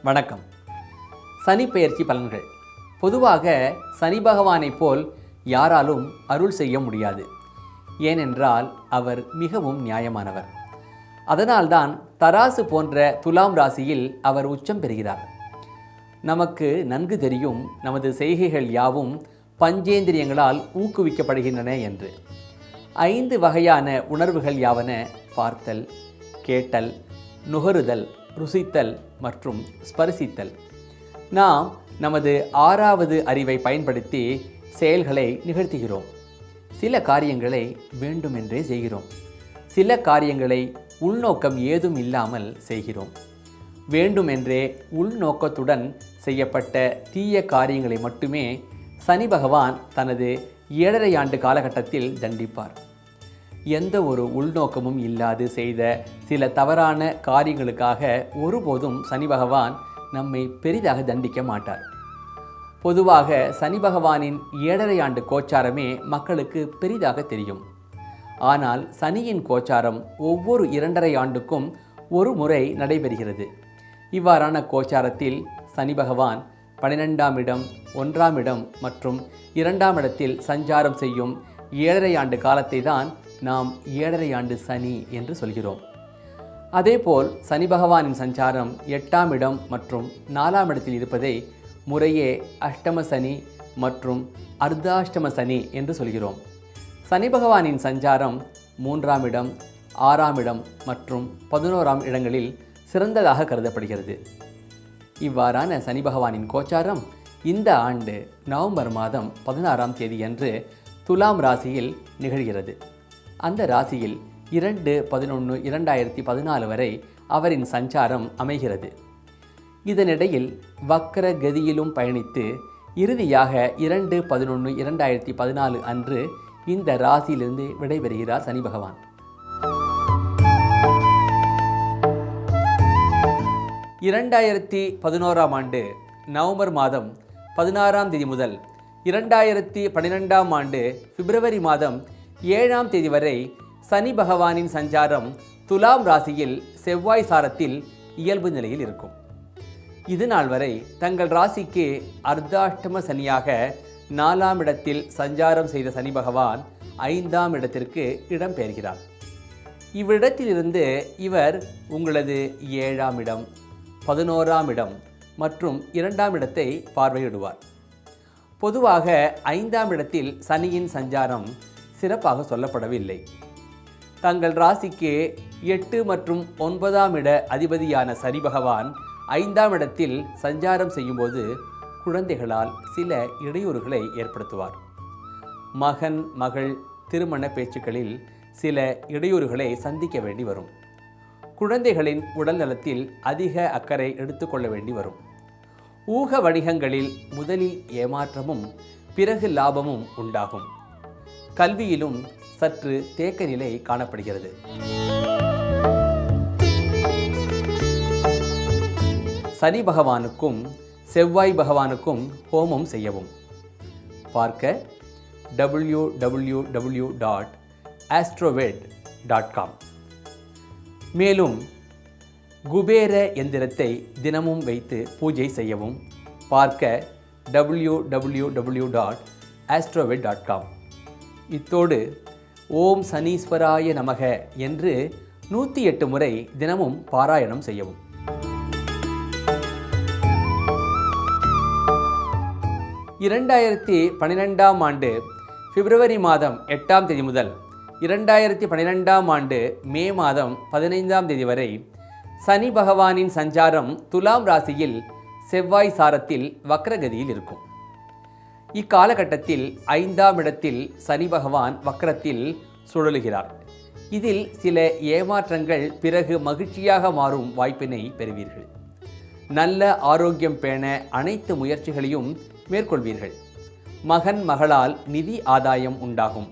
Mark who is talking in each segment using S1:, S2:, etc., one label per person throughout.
S1: வணக்கம். சனி பெயர்ச்சி பலன்கள். பொதுவாக சனி பகவானைப் போல் யாராலும் அருள் செய்ய முடியாது. ஏனென்றால் அவர் மிகவும் நியாயமானவர். அதனால்தான் தராசு போன்ற துலாம் ராசியில் அவர் உச்சம் பெறுகிறார். நமக்கு நன்கு தெரியும் நமது செய்கைகள் யாவும் பஞ்சேந்திரியங்களால் ஊக்குவிக்கப்படுகின்றன என்று. 5 வகையான உணர்வுகள் யாவன: பார்த்தல், கேட்டல், நுகருதல், ருசித்தல் மற்றும் ஸ்பரிசித்தல். நாம் நமது 6வது அறிவை பயன்படுத்தி செயல்களை நிகழ்த்துகிறோம். சில காரியங்களை வேண்டுமென்றே செய்கிறோம். சில காரியங்களை உள்நோக்கம் ஏதும் இல்லாமல் செய்கிறோம். வேண்டுமென்றே உள்நோக்கத்துடன் செய்யப்பட்ட தீய காரியங்களை மட்டுமே சனி பகவான் தனது 7.5 ஆண்டு காலகட்டத்தில் தண்டிப்பார். எந்த ஒரு உள்நோக்கமும் இல்லாது செய்த சில தவறான காரியங்களுக்காக ஒருபோதும் சனி பகவான் நம்மை பெரிதாக தண்டிக்க மாட்டார். பொதுவாக சனி பகவானின் 7.5 ஆண்டு கோச்சாரமே மக்களுக்கு பெரிதாக தெரியும். ஆனால் சனியின் கோச்சாரம் ஒவ்வொரு 2.5 ஆண்டுக்கும் ஒரு முறை நடைபெறுகிறது. இவ்வாறான கோச்சாரத்தில் சனி பகவான் 12ஆம் இடம், 1ஆம் இடம் மற்றும் 2ஆம் இடத்தில் சஞ்சாரம் செய்யும் 7.5 ஆண்டு காலத்தை தான் நாம் 7.5 ஆண்டு சனி என்று சொல்கிறோம். அதேபோல் சனி பகவானின் சஞ்சாரம் 8ஆம் இடம் மற்றும் 4ஆம் இடத்தில் இருப்பதை முறையே அஷ்டம சனி மற்றும் அர்த்தாஷ்டம சனி என்று சொல்கிறோம். சனி பகவானின் சஞ்சாரம் 3ஆம் இடம், 6ஆம் இடம் மற்றும் 11ஆம் இடங்களில் சிறந்ததாக கருதப்படுகிறது. இவ்வாறான சனி பகவானின் கோச்சாரம் இந்த ஆண்டு நவம்பர் மாதம் 16ஆம் தேதியன்று துலாம் ராசியில் நிகழ்கிறது. அந்த ராசியில் 2/11/2014 வரை அவரின் சஞ்சாரம் அமைகிறது. இதனிடையில் வக்ர கதியிலும் பயணித்து இறுதியாக 2/11/2014 அன்று இந்த ராசியிலிருந்து விடைபெறுகிறார் சனி பகவான். 2011ஆம் ஆண்டு நவம்பர் மாதம் 16ஆம் தேதி முதல் 2012ஆம் ஆண்டு பிப்ரவரி மாதம் 7ஆம் தேதி வரை சனி பகவானின் சஞ்சாரம் துலாம் ராசியில் செவ்வாய் சாரத்தில் இயல்பு நிலையில் இருக்கும். இது நாள் வரை தங்கள் ராசிக்கு அர்த்தாஷ்டம சனியாக 4ஆம் இடத்தில் சஞ்சாரம் செய்த சனி பகவான் 5ஆம் இடத்திற்கு இடம்பெயர்கிறார். இவ்விடத்திலிருந்து இவர் உங்களது 7ஆம் இடம், 11ஆம் இடம் மற்றும் 2ஆம் இடத்தை பார்வையிடுவார். பொதுவாக 5ஆம் இடத்தில் சனியின் சஞ்சாரம் சிறப்பாக சொல்லப்படவில்லை. தங்கள் ராசிக்கு 8 மற்றும் 9ஆம் இட அதிபதியான சனி பகவான் 5ஆம் இடத்தில் சஞ்சாரம் செய்யும்போது குழந்தைகளால் சில இடையூறுகளை ஏற்படுத்துவார். மகன் மகள் திருமண பேச்சுக்களில் சில இடையூறுகளை சந்திக்க வேண்டி வரும். குழந்தைகளின் உடல் நலத்தில் அதிக அக்கறை எடுத்துக்கொள்ள வேண்டி வரும். ஊக வணிகங்களில் முதலில் ஏமாற்றமும் பிறகு லாபமும் உண்டாகும். கல்வியிலும் சற்று தேக்க நிலை காணப்படுகிறது. சனி பகவானுக்கும் செவ்வாய் பகவானுக்கும் ஹோமம் செய்யவும். பார்க்க www.astroved.com. மேலும் குபேர எந்திரத்தை தினமும் வைத்து பூஜை செய்யவும். பார்க்க www.astroved.com. இத்தோடு ஓம் சனீஸ்வராய நமக என்று 108 முறை தினமும் பாராயணம் செய்யவும். (2012ஆம் ஆண்டு பிப்ரவரி மாதம் 8ஆம் தேதி முதல் 2012ஆம் ஆண்டு மே மாதம் 15ஆம் தேதி வரை சனி பகவானின் சஞ்சாரம் துலாம் ராசியில் செவ்வாய் சாரத்தில் வக்ரகதியில் இருக்கும். இக்காலகட்டத்தில் 5ஆம் இடத்தில் சனி பகவான் வக்ரத்தில் சுழலுகிறார். இதில் சில ஏமாற்றங்கள் பிறகு மகிழ்ச்சியாக மாறும் வாய்ப்பினை பெறுவீர்கள். நல்ல ஆரோக்கியம் பேண அனைத்து முயற்சிகளையும் மேற்கொள்வீர்கள். மகன் மகளால் நிதி ஆதாயம் உண்டாகும்.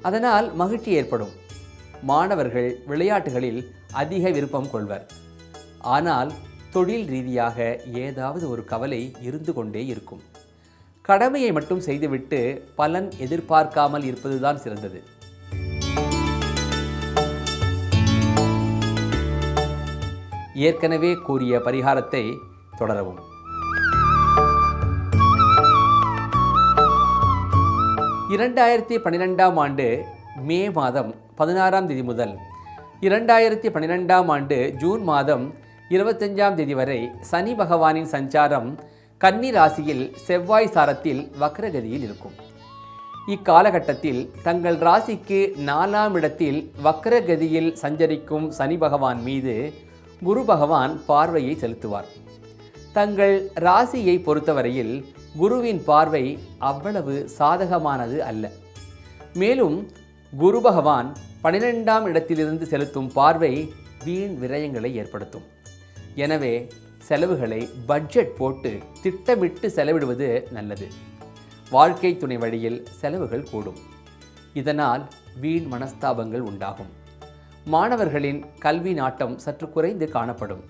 S1: அதனால் மகிழ்ச்சி ஏற்படும். மாணவர்கள் விளையாட்டுகளில் அதிக விருப்பம் கொள்வர். ஆனால் தொழில் ரீதியாக ஏதாவது ஒரு கவலை இருந்து கொண்டே இருக்கும். கடமையை மட்டும் செய்துவிட்டு பலன் எதிர்பார்க்காமல் இருப்பதுதான் சிறந்தது. ஏற்கனவே கூறிய பரிகாரத்தை தொடரவும். இரண்டாயிரத்தி 12ஆம் ஆண்டு மே மாதம் 16ஆம் தேதி முதல் 2012ஆம் ஆண்டு ஜூன் மாதம் 25ஆம் தேதி வரை சனி பகவானின் சஞ்சாரம் கன்னி ராசியில் செவ்வாய் சாரத்தில் வக்ரகதியில் இருக்கும். இக்காலகட்டத்தில் தங்கள் ராசிக்கு 4ஆம் இடத்தில் வக்ரகதியில் சஞ்சரிக்கும் சனி பகவான் மீது குரு பகவான் பார்வையை செலுத்துவார். தங்கள் ராசியை பொறுத்தவரையில் குருவின் பார்வை அவ்வளவு சாதகமானது அல்ல. மேலும் குரு பகவான் 12ஆம் இடத்திலிருந்து செலுத்தும் பார்வை வீண் விரயங்களை ஏற்படுத்தும். எனவே செலவுகளை பட்ஜெட் போட்டு திட்டமிட்டு செலவிடுவது நல்லது. வாழ்க்கை துணை வழியில் செலவுகள் கூடும். இதனால் வீண் மனஸ்தாபங்கள் உண்டாகும். மாணவர்களின் கல்வி நாட்டம் சற்று குறைந்து காணப்படும்.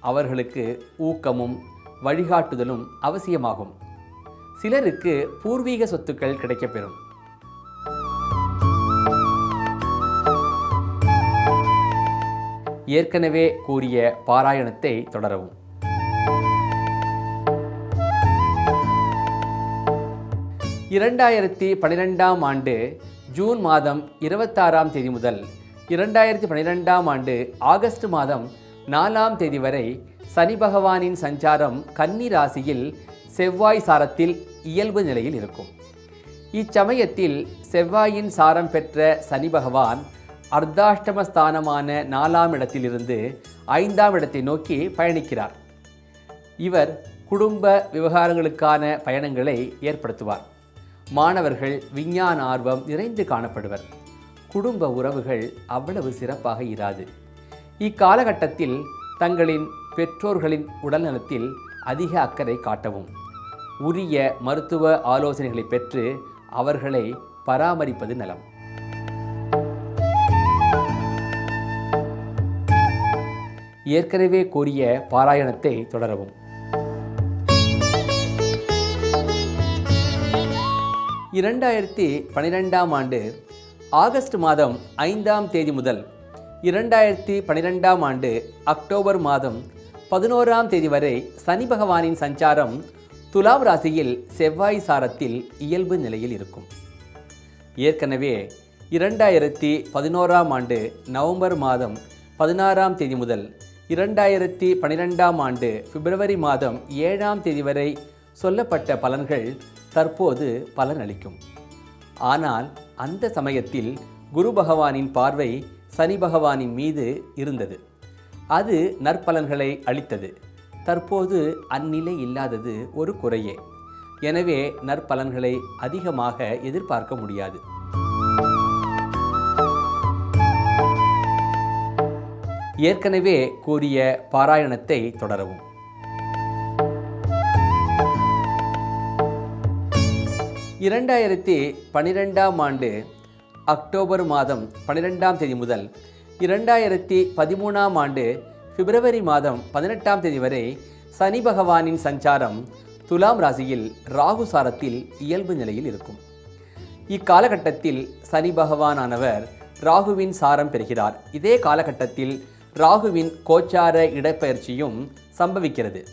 S1: அவர்களுக்கு ஊக்கமும் வழிகாட்டுதலும் அவசியமாகும். சிலருக்கு பூர்வீக சொத்துக்கள் கிடைக்கப்பெறும். ஏற்கனவே கூறிய பாராயணத்தை தொடரவும். இரண்டாயிரத்தி 12ஆம் ஆண்டு ஜூன் மாதம் 26ஆம் தேதி முதல் 2012ஆம் ஆண்டு ஆகஸ்ட் மாதம் 4ஆம் தேதி வரை சனி பகவானின் சஞ்சாரம் கன்னி ராசியில் செவ்வாய் சாரத்தில் இயல்பு நிலையில் இருக்கும். இச்சமயத்தில் செவ்வாயின் சாரம் பெற்ற சனி பகவான் அர்த்தாஷ்டம ஸ்தானமான 4ஆம் இடத்திலிருந்து 5ஆம் இடத்தை நோக்கி பயணிக்கிறார். இவர் குடும்ப விவகாரங்களுக்கான பயணங்களை ஏற்படுத்துவார். மாணவர்கள் விஞ்ஞான ஆர்வம் நிறைந்து காணப்படுவர். குடும்ப உறவுகள் அவ்வளவு சிறப்பாக இராது. இக்காலகட்டத்தில் தங்களின் பெற்றோர்களின் உடல்நலத்தில் அதிக அக்கறை காட்டவும், உரிய மருத்துவ ஆலோசனைகளை பெற்று அவர்களை பராமரிப்பது நலம். ஏற்கனவே கூறிய பாராயணத்தை தொடரவும். 2012ஆம் ஆண்டு ஆகஸ்ட் மாதம் 5ஆம் தேதி முதல் 2012ஆம் ஆண்டு அக்டோபர் மாதம் 11ஆம் தேதி வரை சனி பகவானின் சஞ்சாரம் துலாம் ராசியில் செவ்வாய் சாரத்தில் இயல்பு நிலையில் இருக்கும். ஏற்கனவே 2011ஆம் ஆண்டு நவம்பர் மாதம் 16ஆம் தேதி முதல் 2012ஆம் ஆண்டு பிப்ரவரி மாதம் 7ஆம் தேதி வரை சொல்லப்பட்ட பலன்கள் தற்போது பலனளிக்கும். ஆனால் அந்த சமயத்தில் குரு பகவானின் பார்வை சனி பகவானின் மீது இருந்தது. அது நற்பலன்களை அளித்தது. தற்போது அந்நிலை இல்லாதது ஒரு குறையே. எனவே நற்பலன்களை அதிகமாக எதிர்பார்க்க முடியாது. ஏற்கனவே கூறிய பாராயணத்தை தொடரவும். 2012ஆம் ஆண்டு அக்டோபர் மாதம் 12ஆம் தேதி முதல் 2013ஆம் ஆண்டு பிப்ரவரி மாதம் 18ஆம் தேதி வரை சனி பகவானின் சஞ்சாரம் துலாம் ராசியில் ராகு சாரத்தில் இயல்பு நிலையில் இருக்கும். இக்காலகட்டத்தில் சனி பகவானானவர் ராகுவின் சாரம் பெறுகிறார். இதே காலகட்டத்தில் ராகுவின் கோச்சார இடப்பெயர்ச்சியும் சம்பவிக்கிறது.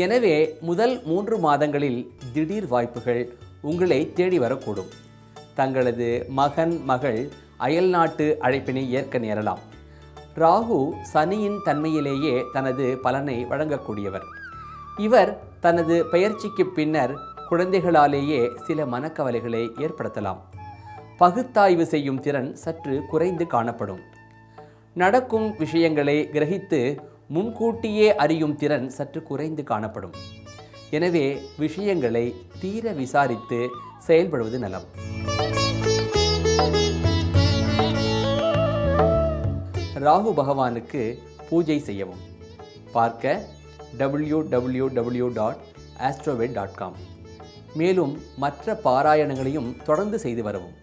S1: எனவே முதல் 3 மாதங்களில் திடீர் வாய்ப்புகள் உங்களை தேடி வரக்கூடும். தங்களது மகன் மகள் அயல்நாட்டு அழைப்பினை ஏற்க நேரலாம். ராகு சனியின் தன்மையிலேயே தனது பலனை வழங்கக்கூடியவர். இவர் தனது பெயர்ச்சிக்கு பின்னர் குழந்தைகளாலேயே சில மனக்கவலைகளை ஏற்படுத்தலாம். பகுத்தாய்வு செய்யும் திறன் சற்று குறைந்து காணப்படும். நடக்கும் விஷயங்களை கிரகித்து முன்கூட்டியே அறியும் திறன் சற்று குறைந்து காணப்படும். எனவே விஷயங்களை தீர விசாரித்து செயல்படுவது நலம். ராகு பகவானுக்கு பூஜை செய்யவும். பார்க்க www.astrovet.com. மேலும் மற்ற பாராயணங்களையும் தொடர்ந்து செய்து வரவும்.